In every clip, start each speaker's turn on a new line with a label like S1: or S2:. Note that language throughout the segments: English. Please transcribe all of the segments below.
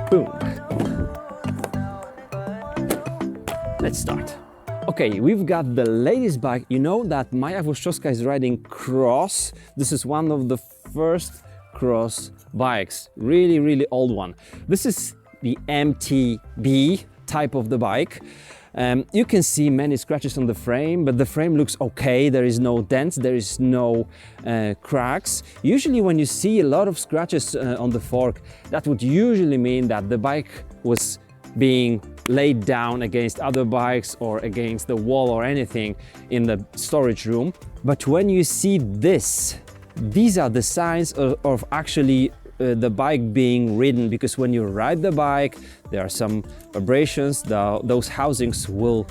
S1: Boom. Let's start. Okay, we've got the latest bike. You know that Maja Włoszczowska is riding cross. This is one of the first cross bikes, really old one. This is the MTB type of the bike. You can see many scratches on the frame, but the frame looks okay. There is no dents, there is no cracks. Usually when you see a lot of scratches on the fork, that would usually mean that the bike was being laid down against other bikes or against the wall or anything in the storage room. But when you see this, these are the signs of actually the bike being ridden, because when you ride the bike, there are some abrasions. Those housings will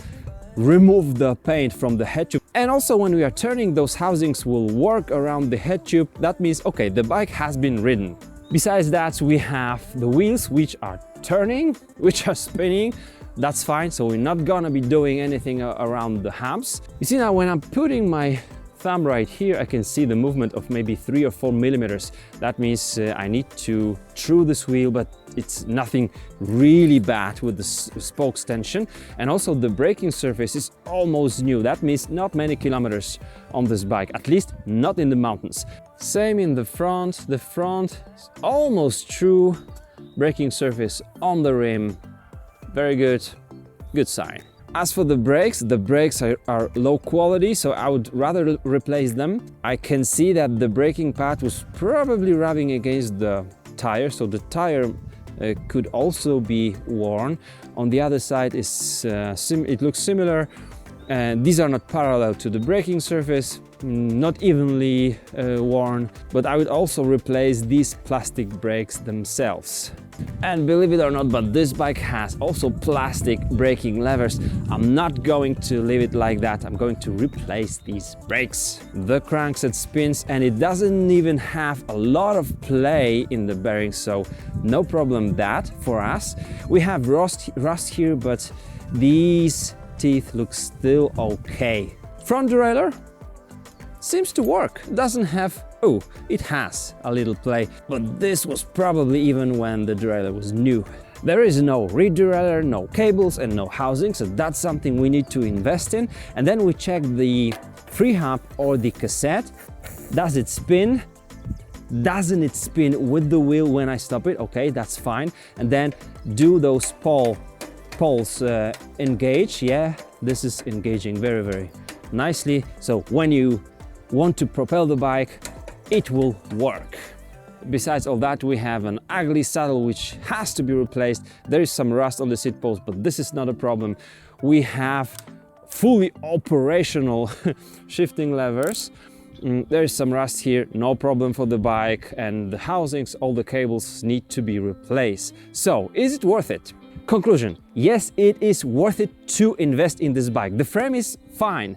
S1: remove the paint from the head tube. And also when we are turning, those housings will work around the head tube. That means, okay, the bike has been ridden. Besides that, we have the wheels which are turning, which are spinning. That's fine, so we're not gonna be doing anything around the hubs. You see now, when I'm putting my thumb right here, I can see the movement of maybe 3 or 4 millimeters. That means I need to true this wheel, but it's nothing really bad with the spokes tension. And also the braking surface is almost new. That means not many kilometers on this bike, at least not in the mountains. Same in the front. The front is almost true. Braking surface on the rim, very good sign. As for the brakes are low quality, so I would rather replace them. I can see that the braking pad was probably rubbing against the tire, so the tire could also be worn. On the other side, it looks similar. These are not parallel to the braking surface, not evenly worn, but I would also replace these plastic brakes themselves. And believe it or not, but this bike has also plastic braking levers. I'm not going to leave it like that. I'm going to replace these brakes. The crankset spins and it doesn't even have a lot of play in the bearings, so no problem that for us. We have rust here, but these teeth look still okay. Front derailleur seems to work. Doesn't have, oh, it has a little play, but this was probably even when the derailleur was new. There is no rear derailleur, no cables and no housing, so that's something we need to invest in. And then we check the free hub or the cassette. Does it spin? Doesn't it spin with the wheel when I stop it? Okay, that's fine. And then do those poles engage. Yeah, this is engaging very nicely. So when you want to propel the bike, it will work. Besides all that, we have an ugly saddle which has to be replaced. There is some rust on the seat post, but this is not a problem. We have fully operational shifting levers. There is some rust here, no problem for the bike, and the housings, all the cables need to be replaced. So, is it worth it? Conclusion: yes, it is worth it to invest in this bike. The frame is fine.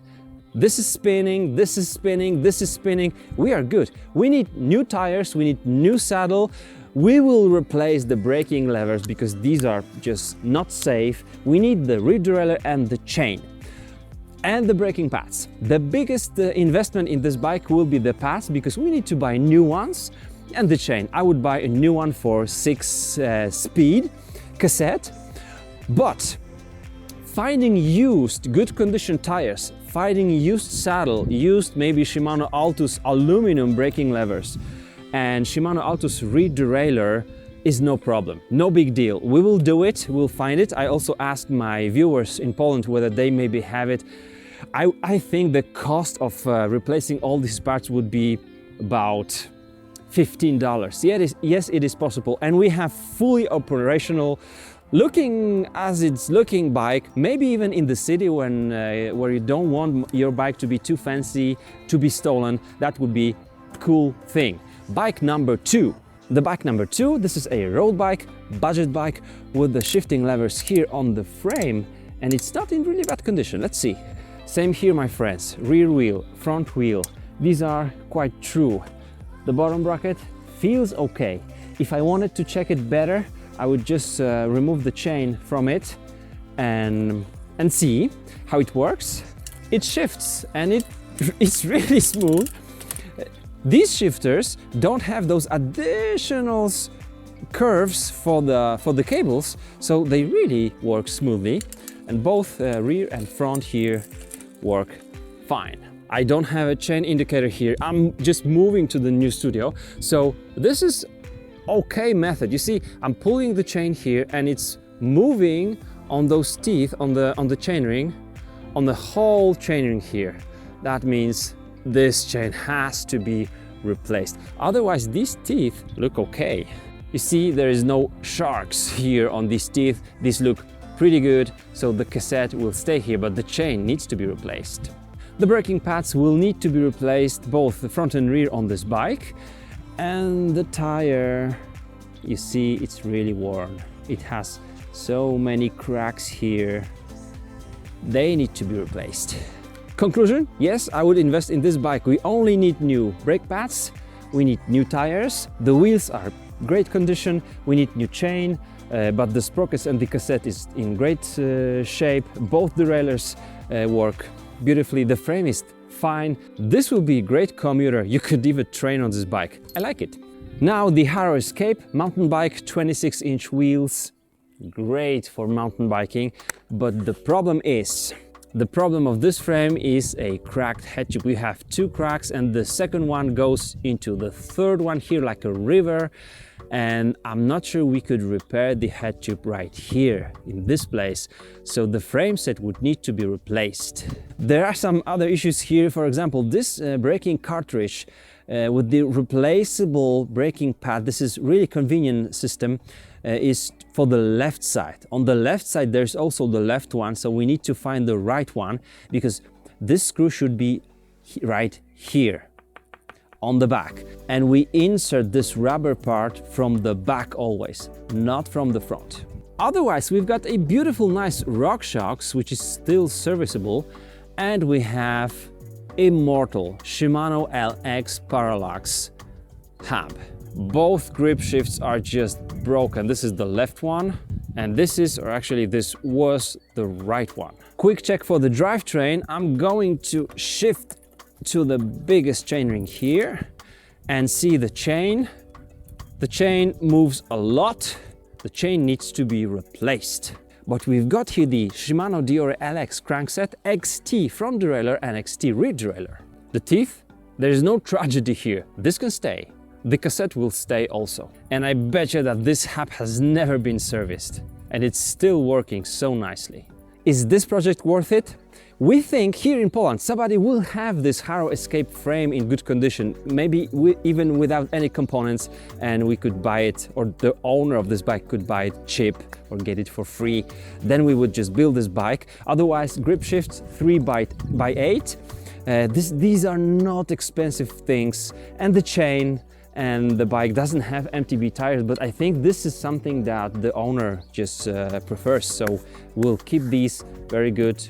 S1: This is spinning, this is spinning, this is spinning. We are good. We need new tires, we need new saddle. We will replace the braking levers because these are just not safe. We need the rear derailleur and the chain. And the braking pads. The biggest investment in this bike will be the pads, because we need to buy new ones. And the chain. I would buy a new one for 6-speed cassette. But finding used, good condition tires, finding used saddle, used maybe Shimano Altus aluminum braking levers and Shimano Altus rear derailleur is no problem, no big deal. We will do it, we'll find it. I also asked my viewers in Poland whether they maybe have it. I think the cost of replacing all these parts would be about $15. Yes, it is possible, and we have fully operational, looking as it's looking bike, maybe even in the city when where you don't want your bike to be too fancy, to be stolen. That would be a cool thing. Bike number 2. The bike number 2, this is a road bike, budget bike with the shifting levers here on the frame, and it's not in really bad condition. Let's see. Same here, my friends. Rear wheel, front wheel, these are quite true. The bottom bracket feels okay. If I wanted to check it better, I would just remove the chain from it and see how it works. It shifts and it's really smooth. These shifters don't have those additional curves for the cables, so they really work smoothly, and both rear and front here work fine. I don't have a chain indicator here. I'm just moving to the new studio, so this is okay method. You see, I'm pulling the chain here and it's moving on those teeth on the chainring, on the whole chainring here. That means this chain has to be replaced. Otherwise, these teeth look okay. You see, there is no sharks here on these teeth. These look pretty good, so the cassette will stay here, but the chain needs to be replaced. The braking pads will need to be replaced, both the front and rear on this bike. And the tire, you see, it's really worn. It has so many cracks here. They need to be replaced. Conclusion, yes, I would invest in this bike. We only need new brake pads, we need new tires, the wheels are great condition, we need new chain, but the sprockets and the cassette is in great shape. Both derailleurs work beautifully, the frame is fine. This will be a great commuter. You could even train on this bike. I like it. Now the Harrow Escape mountain bike, 26-inch wheels, great for mountain biking, but the problem of this frame is a cracked head tube. We have two cracks and the second one goes into the third one here like a river, and I'm not sure we could repair the head tube right here in this place, so the frame set would need to be replaced. There are some other issues here. For example, this braking cartridge with the replaceable braking pad, this is really convenient system, is for the left side. On the left side there's also the left one, so we need to find the right one, because this screw should be right here on the back, and we insert this rubber part from the back always, not from the front. Otherwise, we've got a beautiful nice RockShox which is still serviceable, and we have immortal Shimano LX Parallax hub. Both grip shifts are just broken. This is the left one, and this was the right one. Quick check for the drivetrain. I'm going to shift to the biggest chainring here and see the chain. The chain moves a lot. The chain needs to be replaced. But we've got here the Shimano Diore LX crankset, XT front derailleur and XT rear derailleur. The teeth, there is no tragedy here. This can stay. The cassette will stay also. And I bet you that this hub has never been serviced and it's still working so nicely. Is this project worth it? We think here in Poland somebody will have this Harrow Escape frame in good condition, maybe even without any components, and we could buy it, or the owner of this bike could buy it cheap or get it for free. Then we would just build this bike. Otherwise, grip shifts 3x8. These are not expensive things, and the chain and the bike doesn't have MTB tires, but I think this is something that the owner just prefers, so we'll keep these very good.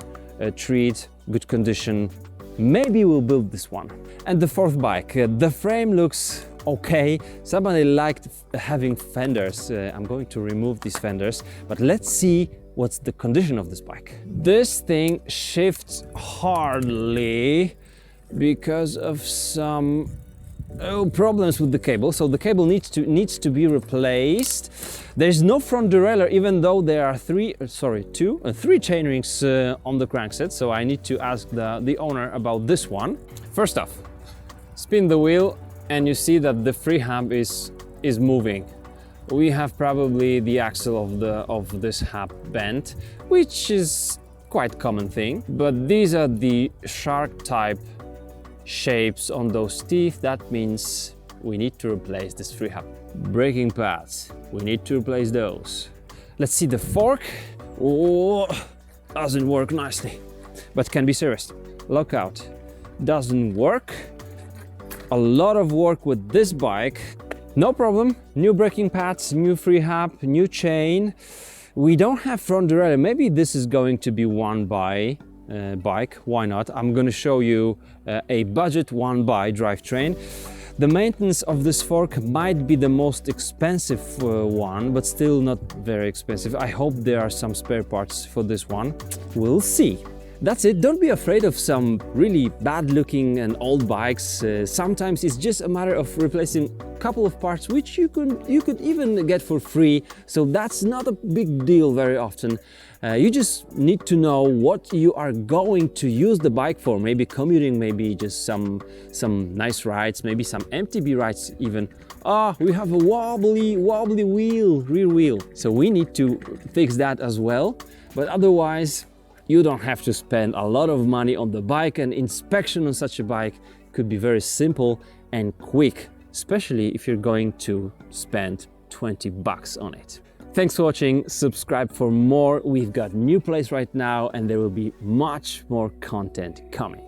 S1: Treat, good condition. Maybe we'll build this one. And the fourth bike, the frame looks okay. Somebody liked having fenders. I'm going to remove these fenders, but let's see what's the condition of this bike. This thing shifts hardly because of some problems with the cable, so the cable needs to be replaced. There's no front derailleur, even though there are three chainrings on the crankset, so I need to ask the owner about this one. First off, spin the wheel and you see that the free hub is moving. We have probably the axle of this hub bent, which is quite common thing, but these are the shark type shapes on those teeth. That means we need to replace this free hub. Braking pads, we need to replace those. Let's see the fork. Oh, doesn't work nicely, but can be serviced. Lockout doesn't work. A lot of work with this bike. No problem. New braking pads, new free hub, new chain. We don't have front derailleur. Maybe this is going to be one by bike. Why not? I'm going to show you a budget one by drivetrain. The maintenance of this fork might be the most expensive one, but still not very expensive. I hope there are some spare parts for this one. We'll see. That's it. Don't be afraid of some really bad looking and old bikes. Sometimes it's just a matter of replacing a couple of parts which you could even get for free. So that's not a big deal very often. You just need to know what you are going to use the bike for. Maybe commuting, maybe just some nice rides, maybe some MTB rides even. We have a wobbly wheel, rear wheel. So we need to fix that as well. But otherwise, you don't have to spend a lot of money on the bike, and inspection on such a bike could be very simple and quick, especially if you're going to spend 20 bucks on it. Thanks for watching, subscribe for more. We've got new plays right now and there will be much more content coming.